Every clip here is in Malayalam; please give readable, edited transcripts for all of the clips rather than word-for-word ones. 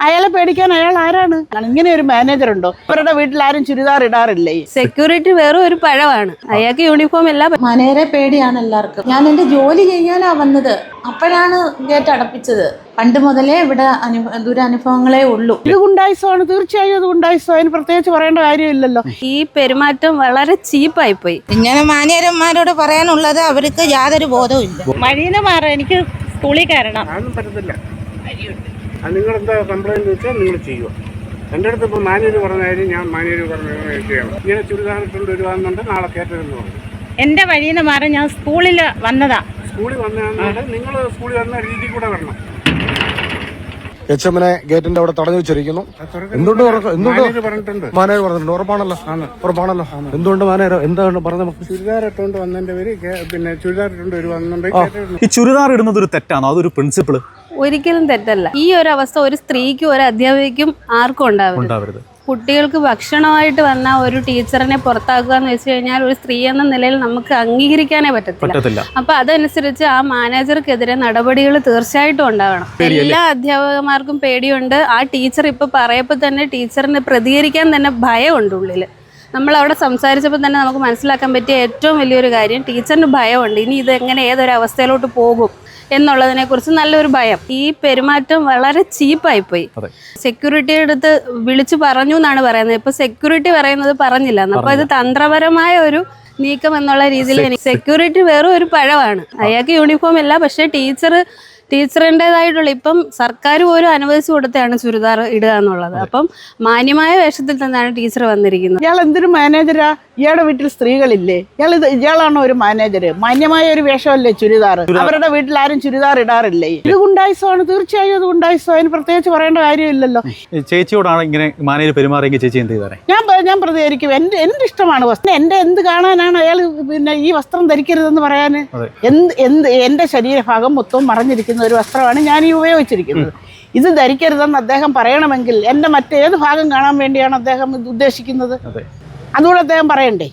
അയാളെ പേടിക്കാൻ അയാൾ ആരാണ്? ഇങ്ങനെ ഒരു മാനേജർ ഉണ്ടോ? അവരുടെ വീട്ടിൽ ആരും ചുരിദാർ ഇടാറില്ലേ? സെക്യൂരിറ്റി വേറെ ഒരു പഴമാണ്. അയാൾക്ക് യൂണിഫോം എല്ലാം മാനേജരെ പേടിയാണ് എല്ലാവർക്കും. ഞാൻ എന്റെ ജോലി ചെയ്യാനാ വന്നത്, അപ്പോഴാണ് ഗേറ്റ് അടപ്പിച്ചത്. പണ്ട് മുതലേ ഇവിടെ ദുരനുഭവങ്ങളേ ഉള്ളൂ. ഇത് ഗുണ്ടായിസമാണ്, തീർച്ചയായും ഇത് ഗുണ്ടായിസോ. അതിന് പ്രത്യേകിച്ച് പറയേണ്ട കാര്യമില്ലല്ലോ. ഈ പെരുമാറ്റം വളരെ ചീപ്പായി പോയി. ഇങ്ങനെ മാനേജർമാരോട് പറയാനുള്ളത് അവർക്ക് യാതൊരു ബോധവും ഇല്ല. മഴീന്ന് മാറാം, എനിക്ക് സ്കൂളിൽ കയറണം. അതൊന്നും പറ്റത്തില്ല. നിങ്ങളെന്താ കംപ്ലൈൻറ്റ് വെച്ചാൽ നിങ്ങൾ ചെയ്യുക. എൻ്റെ അടുത്ത് ഇപ്പോൾ മാനേജർ പറഞ്ഞ കാര്യം ഞാൻ മാനേജർ പറഞ്ഞ ചെയ്യണം. ഇങ്ങനെ ചുരിദാറിട്ടുണ്ട് വരുവാന്നുണ്ട്, നാളെ കയറ്റരുതെന്ന് പറഞ്ഞു. എൻ്റെ വഴിയിൽ നിന്ന് മാറി ഞാൻ സ്കൂളിൽ വന്നതാ. സ്കൂളിൽ വന്നാൽ നിങ്ങൾ സ്കൂളിൽ വന്ന രീതി കൂടെ വരണം. എച്ച്എമ്മിനെ ഗേറ്റിന്റെ അവിടെ തടഞ്ഞു വെച്ചിരിക്കുന്നു. എന്തുകൊണ്ട് പറഞ്ഞിട്ടുണ്ട്, മാനേജർ പറഞ്ഞിട്ടുണ്ട്. ഉറപ്പാണല്ലോ. എന്തുകൊണ്ട് മാനേജർ എന്താണ് പറഞ്ഞത്? ചുരിദാർ ഇട്ടുകൊണ്ട് വന്നതിന്റെ പേര് പിന്നെ ചുരിദാർ ഇട്ടുകൊണ്ട് വരുവാന്നുണ്ടെങ്കിൽ ഈ ചുരിദാർ ഇടുന്നത് ഒരു തെറ്റാണോ? അതൊരു പ്രിൻസിപ്പിൾ ഒരിക്കലും തെറ്റല്ല. ഈ ഒരു അവസ്ഥ ഒരു സ്ത്രീക്കും ഒരു അധ്യാപികയ്ക്കും ആർക്കും ഉണ്ടാവരുത്. കുട്ടികൾക്ക് ഭക്ഷണമായിട്ട് വന്ന ഒരു ടീച്ചറിനെ പുറത്താക്കുക എന്ന് വെച്ച് കഴിഞ്ഞാൽ ഒരു സ്ത്രീ എന്ന നിലയിൽ നമുക്ക് അംഗീകരിക്കാനേ പറ്റത്തില്ല. അപ്പൊ അതനുസരിച്ച് ആ മാനേജർക്കെതിരെ നടപടികൾ തീർച്ചയായിട്ടും ഉണ്ടാവണം. എല്ലാ അധ്യാപകന്മാർക്കും പേടിയുണ്ട്. ആ ടീച്ചർ ഇപ്പൊ പറയപ്പോ തന്നെ ടീച്ചറിന് പ്രതികരിക്കാൻ തന്നെ ഭയമുണ്ട് ഉള്ളില്. നമ്മൾ അവിടെ സംസാരിച്ചപ്പോൾ തന്നെ നമുക്ക് മനസ്സിലാക്കാൻ പറ്റിയ ഏറ്റവും വലിയൊരു കാര്യം, ടീച്ചറിന് ഭയമുണ്ട്. ഇനി ഇത് എങ്ങനെ ഏതൊരു അവസ്ഥയിലോട്ട് പോകും എന്നുള്ളതിനെ കുറിച്ച് നല്ലൊരു ഭയം. ഈ പെരുമാറ്റം വളരെ ചീപ്പായി പോയി. സെക്യൂരിറ്റിയുടെ അടുത്ത് വിളിച്ചു പറഞ്ഞു എന്നാണ് പറയുന്നത്. ഇപ്പൊ സെക്യൂരിറ്റി പറയുന്നത് പറഞ്ഞില്ല. അപ്പൊ ഇത് തന്ത്രപരമായ ഒരു നീക്കം എന്നുള്ള രീതിയിൽ സെക്യൂരിറ്റി വേറെ ഒരു പഴമാണ്. അയാൾക്ക് യൂണിഫോം ഇല്ല, പക്ഷെ ടീച്ചറിൻ്റെതായിട്ടുള്ള ഇപ്പം സർക്കാർ പോലും അനുവദിച്ചു കൊടുത്താണ് ചുരിദാർ ഇടുക എന്നുള്ളത്. അപ്പം മാന്യമായ വേഷത്തിൽ തന്നെയാണ് ടീച്ചർ വന്നിരിക്കുന്നത്. ഇയാൾ എന്തൊരു മാനേജരാ? ഇയാളുടെ വീട്ടിൽ സ്ത്രീകളില്ലേ? ഇയാളാണോ ഒരു മാനേജര്? മാന്യമായ ഒരു വേഷമല്ലേ ചുരിദാർ? അവരുടെ വീട്ടിൽ ആരും ചുരിദാർ ഇടാറില്ലേ? ഇത് ഗുണ്ടായിസോ ആണ്, തീർച്ചയായും ഇത് ഗുണ്ടായിസോ. അതിന് പ്രത്യേകിച്ച് പറയേണ്ട കാര്യമില്ലല്ലോ. ചേച്ചിയോടാണ് ഇങ്ങനെ മാനേജർ പെരുമാറിയെങ്കിൽ ചേച്ചി എന്ത് ചെയ്താറേ? ഞാൻ പ്രതികരിക്കും. എന്റെ ഇഷ്ടമാണ് വസ്ത്രം. എന്ത് കാണാനാണ് അയാൾ പിന്നെ ഈ വസ്ത്രം ധരിക്കരുതെന്ന് പറയാന്? എന്റെ ശരീരഭാഗം മൊത്തവും മറഞ്ഞിരിക്കുന്ന ഒരു വസ്ത്രമാണ് ഞാൻ ഈ ഉപയോഗിച്ചിരിക്കുന്നത്. ഇത് ധരിക്കരുതെന്ന് അദ്ദേഹം പറയണമെങ്കിൽ എന്റെ മറ്റേത് ഭാഗം കാണാൻ വേണ്ടിയാണ് അദ്ദേഹം ഇത് ഉദ്ദേശിക്കുന്നത്? അതുകൂടെ അദ്ദേഹം പറയണ്ടേ?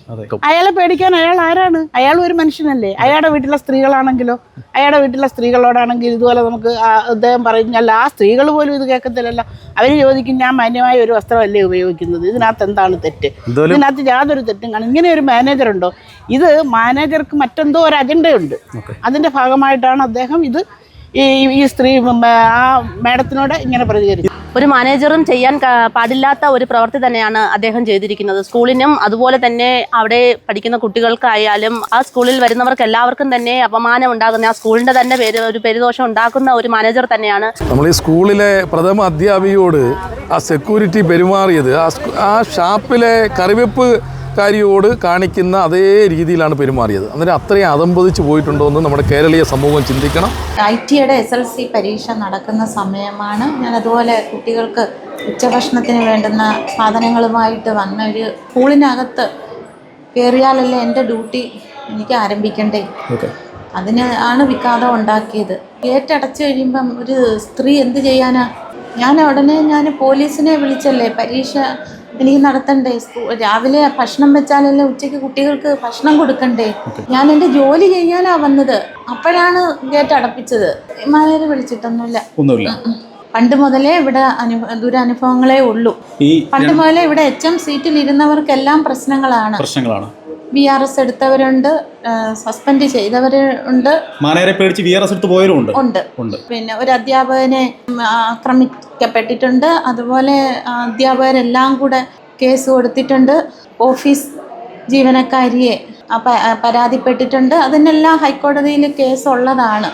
അയാളെ പേടിക്കാൻ അയാൾ ആരാണ്? അയാൾ ഒരു മനുഷ്യനല്ലേ? അയാളുടെ വീട്ടിലെ സ്ത്രീകളാണെങ്കിലോ, അയാളുടെ വീട്ടിലെ സ്ത്രീകളോടാണെങ്കിൽ ഇതുപോലെ നമുക്ക് അദ്ദേഹം പറഞ്ഞാൽ ആ സ്ത്രീകൾ പോലും ഇത് കേൾക്കത്തില്ലല്ലോ. അവര് ചോദിക്കും, ഞാൻ മാന്യമായ ഒരു വസ്ത്രമല്ലേ ഉപയോഗിക്കുന്നത്, ഇതിനകത്ത് എന്താണ് തെറ്റ്? ഇതിനകത്ത് യാതൊരു തെറ്റും കാണും. ഇങ്ങനെ ഒരു മാനേജർ ഉണ്ടോ? ഇത് മാനേജർക്ക് മറ്റെന്തോ ഒരു അജണ്ടയുണ്ട്. അതിന്റെ ഭാഗമായിട്ടാണ് അദ്ദേഹം ഇത് ഈ സ്ത്രീ ആ മാഡത്തിനോട് ഇങ്ങനെ പ്രതികരിച്ചു. ഒരു മാനേജറും ചെയ്യാൻ പാടില്ലാത്ത ഒരു പ്രവൃത്തി തന്നെയാണ് അദ്ദേഹം ചെയ്തിരിക്കുന്നത്. സ്കൂളിനും അതുപോലെ തന്നെ അവിടെ പഠിക്കുന്ന കുട്ടികൾക്കായാലും ആ സ്കൂളിൽ വരുന്നവർക്ക് എല്ലാവർക്കും തന്നെ അപമാനം ഉണ്ടാകുന്ന, ആ സ്കൂളിന്റെ തന്നെ ഒരു പെരുദോഷം ഉണ്ടാക്കുന്ന ഒരു മാനേജർ തന്നെയാണ്. നമ്മൾ ഈ സ്കൂളിലെ പ്രഥമ അധ്യാപികയോട് ആ സെക്യൂരിറ്റി പെരുമാറിയത് ആ ഷാപ്പിലെ കറിവെപ്പ് കാരിയോട് കാണിക്കുന്ന അതേ രീതിയിലാണ് പെരുമാറിയത്. അന്നേരം അത്രയും അതമ്പതിച്ച് പോയിട്ടുണ്ടോ എന്ന് നമ്മുടെ കേരളീയ സമൂഹം ചിന്തിക്കണം. ITയുടെ SLC പരീക്ഷ നടക്കുന്ന സമയമാണ്. ഞാൻ അതുപോലെ കുട്ടികൾക്ക് ഉച്ചഭക്ഷണത്തിന് വേണ്ടുന്ന സാധനങ്ങളുമായിട്ട് വന്ന ഒരു സ്കൂളിനകത്ത് കയറിയാലല്ലേ എൻ്റെ ഡ്യൂട്ടി എനിക്ക് ആരംഭിക്കണ്ടേ? അതിന് ആണ് വിഘാതം ഉണ്ടാക്കിയത്. ഗേറ്റ് അടച്ചു കഴിയുമ്പം ഒരു സ്ത്രീ എന്ത് ചെയ്യാനാ? ഞാൻ പോലീസിനെ വിളിച്ചല്ലേ പരീക്ഷ എനിക്ക് നടത്തണ്ടേ? രാവിലെ ഭക്ഷണം വെച്ചാലല്ലേ ഉച്ചയ്ക്ക് കുട്ടികൾക്ക് ഭക്ഷണം കൊടുക്കണ്ടേ? ഞാൻ എൻ്റെ ജോലി ചെയ്യാനാ വന്നത്, അപ്പോഴാണ് ഗേറ്റ് അടപ്പിച്ചത്. മാനേജർ വിളിച്ചിട്ടൊന്നുമില്ല. പണ്ട് മുതലേ ഇവിടെ ദുരനുഭവങ്ങളേ ഉള്ളൂ. പണ്ട് മുതലേ ഇവിടെ HM സീറ്റിൽ ഇരുന്നവർക്കെല്ലാം പ്രശ്നങ്ങളാണ്. VRS എടുത്തവരുണ്ട്, സസ്പെൻഡ് ചെയ്തവരുണ്ട്, മാനേജരെ പേടിച്ച് VRS എടുത്ത് പോയവരുണ്ട്. പിന്നെ ഒരു അധ്യാപകനെ ആക്രമിക്കപ്പെട്ടിട്ടുണ്ട്. അതുപോലെ അധ്യാപകരെല്ലാം കൂടെ കേസ് കൊടുത്തിട്ടുണ്ട്. ഓഫീസ് ജീവനക്കാരിയെ പരാതിപ്പെട്ടിട്ടുണ്ട്. അതിനെല്ലാം ഹൈക്കോടതിയിൽ കേസ് ഉള്ളതാണ്.